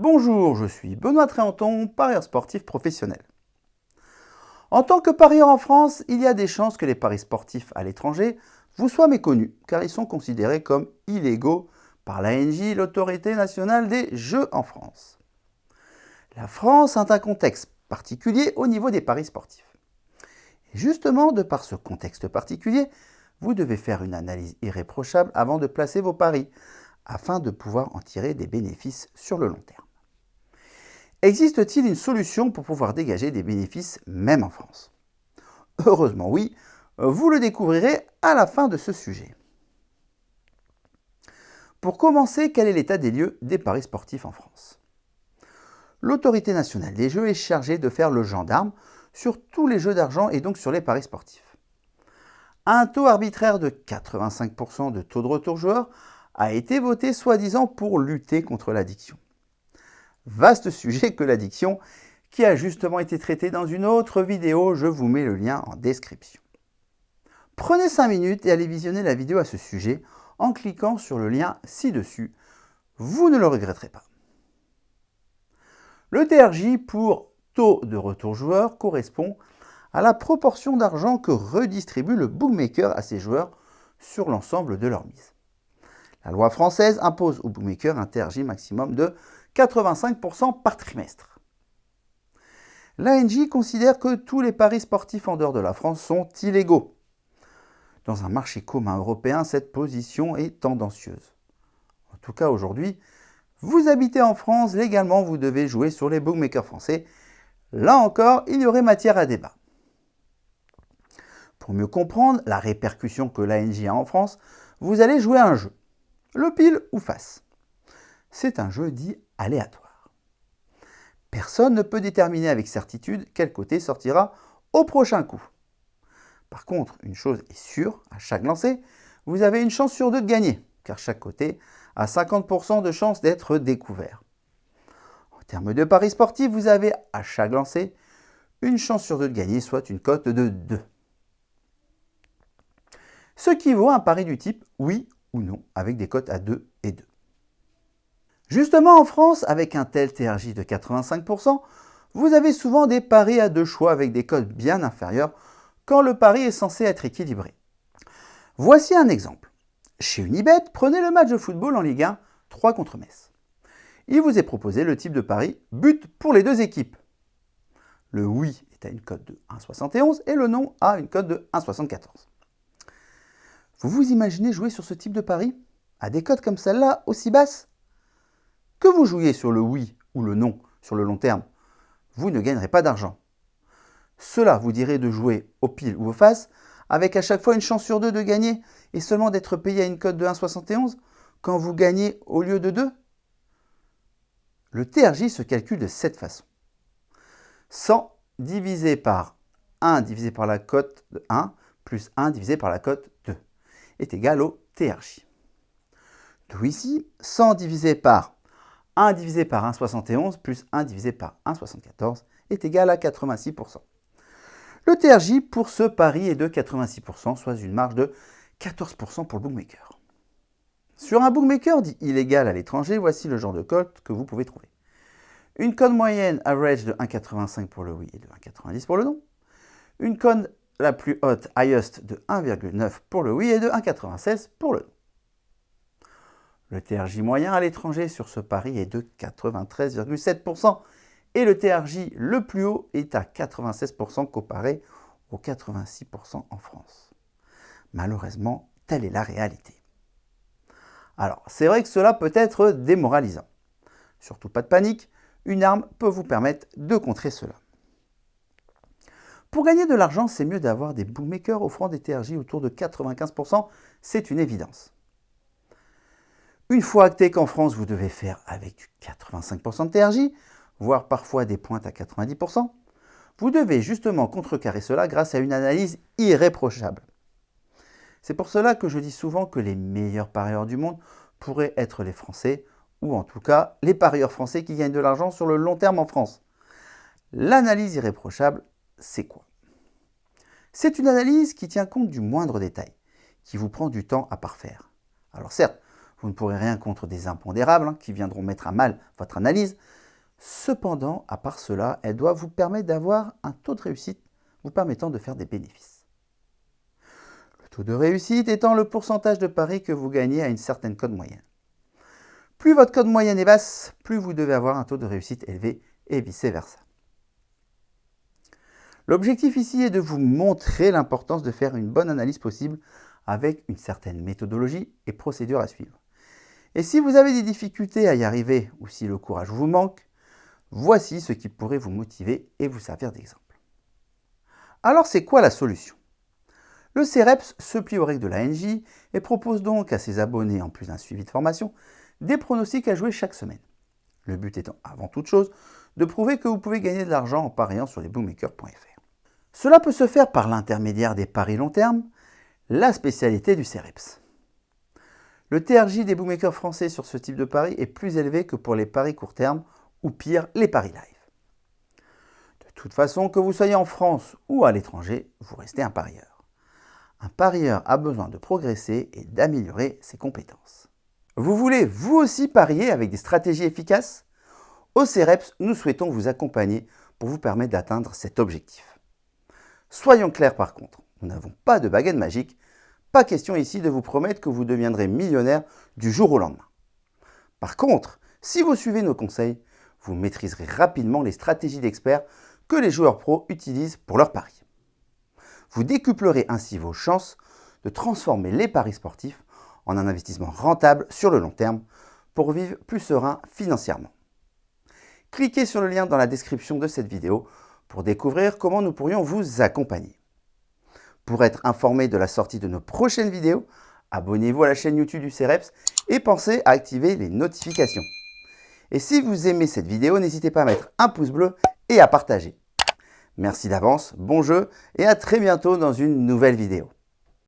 Bonjour, je suis Benoît Tréanton, parieur sportif professionnel. En tant que parieur en France, il y a des chances que les paris sportifs à l'étranger vous soient méconnus, car ils sont considérés comme illégaux par l'ANJ, l'Autorité nationale des jeux en France. La France a un contexte particulier au niveau des paris sportifs. Et justement, de par ce contexte particulier, vous devez faire une analyse irréprochable avant de placer vos paris, afin de pouvoir en tirer des bénéfices sur le long terme. Existe-t-il une solution pour pouvoir dégager des bénéfices même en France? Heureusement oui, vous le découvrirez à la fin de ce sujet. Pour commencer, quel est l'état des lieux des paris sportifs en France? L'Autorité nationale des jeux est chargée de faire le gendarme sur tous les jeux d'argent et donc sur les paris sportifs. Un taux arbitraire de 85% de taux de retour joueur a été voté soi-disant pour lutter contre l'addiction. Vaste sujet que l'addiction, qui a justement été traité dans une autre vidéo, je vous mets le lien en description. Prenez 5 minutes et allez visionner la vidéo à ce sujet en cliquant sur le lien ci-dessus, vous ne le regretterez pas. Le TRJ pour taux de retour joueur correspond à la proportion d'argent que redistribue le bookmaker à ses joueurs sur l'ensemble de leur mise. La loi française impose aux bookmakers un TRJ maximum de 85% par trimestre. L'ANJ considère que tous les paris sportifs en dehors de la France sont illégaux. Dans un marché commun européen, cette position est tendancieuse. En tout cas aujourd'hui, vous habitez en France, légalement vous devez jouer sur les bookmakers français. Là encore, il y aurait matière à débat. Pour mieux comprendre la répercussion que l'ANJ a en France, vous allez jouer à un jeu. Le pile ou face. C'est un jeu dit aléatoire. Personne ne peut déterminer avec certitude quel côté sortira au prochain coup. Par contre, une chose est sûre, à chaque lancer, vous avez une chance sur 2 de gagner, car chaque côté a 50% de chance d'être découvert. En termes de paris sportifs, vous avez à chaque lancer une chance sur 2 de gagner, soit une cote de 2. Ce qui vaut un pari du type oui ou non, avec des cotes à 2 et 2. Justement, en France, avec un tel TRJ de 85%, vous avez souvent des paris à 2 choix avec des cotes bien inférieures quand le pari est censé être équilibré. Voici un exemple. Chez Unibet, prenez le match de football en Ligue 1, 3 contre Metz. Il vous est proposé le type de pari but pour les deux équipes. Le oui est à une cote de 1,71 et le non à une cote de 1,74. Vous vous imaginez jouer sur ce type de pari à des cotes comme celle-là, aussi basses? Que vous jouiez sur le oui ou le non sur le long terme, vous ne gagnerez pas d'argent. Cela vous dirait de jouer au pile ou au face, avec à chaque fois une chance sur 2 de gagner et seulement d'être payé à une cote de 1,71 quand vous gagnez au lieu de 2? Le TRJ se calcule de cette façon. 100 divisé par 1 divisé par la cote de 1 plus 1 divisé par la cote 2 est égal au TRJ. D'où ici, 100 divisé par 1 divisé par 1,71 plus 1 divisé par 1,74 est égal à 86%. Le TRJ pour ce pari est de 86%, soit une marge de 14% pour le bookmaker. Sur un bookmaker dit illégal à l'étranger, voici le genre de cote que vous pouvez trouver. Une cote moyenne average de 1,85 pour le oui et de 1,90 pour le non. Une cote la plus haute, highest, de 1,9 pour le oui et de 1,96 pour le non. Le TRJ moyen à l'étranger sur ce pari est de 93,7% et le TRJ le plus haut est à 96% comparé aux 86% en France. Malheureusement, telle est la réalité. Alors, c'est vrai que cela peut être démoralisant. Surtout pas de panique, une arme peut vous permettre de contrer cela. Pour gagner de l'argent, c'est mieux d'avoir des bookmakers offrant des TRJ autour de 95%, c'est une évidence. Une fois acté qu'en France, vous devez faire avec du 85% de TRJ, voire parfois des pointes à 90%, vous devez justement contrecarrer cela grâce à une analyse irréprochable. C'est pour cela que je dis souvent que les meilleurs parieurs du monde pourraient être les Français, ou en tout cas les parieurs français qui gagnent de l'argent sur le long terme en France. L'analyse irréprochable, c'est quoi? C'est une analyse qui tient compte du moindre détail, qui vous prend du temps à parfaire. Alors certes, Vous ne pourrez rien contre des impondérables qui viendront mettre à mal votre analyse. Cependant, à part cela, elle doit vous permettre d'avoir un taux de réussite vous permettant de faire des bénéfices. Le taux de réussite étant le pourcentage de paris que vous gagnez à une certaine cote moyenne. Plus votre cote moyenne est basse, plus vous devez avoir un taux de réussite élevé et vice-versa. L'objectif ici est de vous montrer l'importance de faire une bonne analyse possible avec une certaine méthodologie et procédure à suivre. Et si vous avez des difficultés à y arriver ou si le courage vous manque, voici ce qui pourrait vous motiver et vous servir d'exemple. Alors c'est quoi la solution? Le CEREPS se plie aux règles de l'ANJ et propose donc à ses abonnés, en plus d'un suivi de formation, des pronostics à jouer chaque semaine. Le but étant, avant toute chose, de prouver que vous pouvez gagner de l'argent en pariant sur lesbookmakers.fr. Cela peut se faire par l'intermédiaire des paris long terme, la spécialité du CEREPS. Le TRJ des bookmakers français sur ce type de pari est plus élevé que pour les paris court terme ou pire, les paris live. De toute façon, que vous soyez en France ou à l'étranger, vous restez un parieur. Un parieur a besoin de progresser et d'améliorer ses compétences. Vous voulez vous aussi parier avec des stratégies efficaces? Au CEREPS, nous souhaitons vous accompagner pour vous permettre d'atteindre cet objectif. Soyons clairs par contre, nous n'avons pas de baguette magique, pas question ici de vous promettre que vous deviendrez millionnaire du jour au lendemain. Par contre, si vous suivez nos conseils, vous maîtriserez rapidement les stratégies d'experts que les joueurs pros utilisent pour leurs paris. Vous décuplerez ainsi vos chances de transformer les paris sportifs en un investissement rentable sur le long terme pour vivre plus serein financièrement. Cliquez sur le lien dans la description de cette vidéo pour découvrir comment nous pourrions vous accompagner. Pour être informé de la sortie de nos prochaines vidéos, abonnez-vous à la chaîne YouTube du CEREPS et pensez à activer les notifications. Et si vous aimez cette vidéo, n'hésitez pas à mettre un pouce bleu et à partager. Merci d'avance, bon jeu et à très bientôt dans une nouvelle vidéo.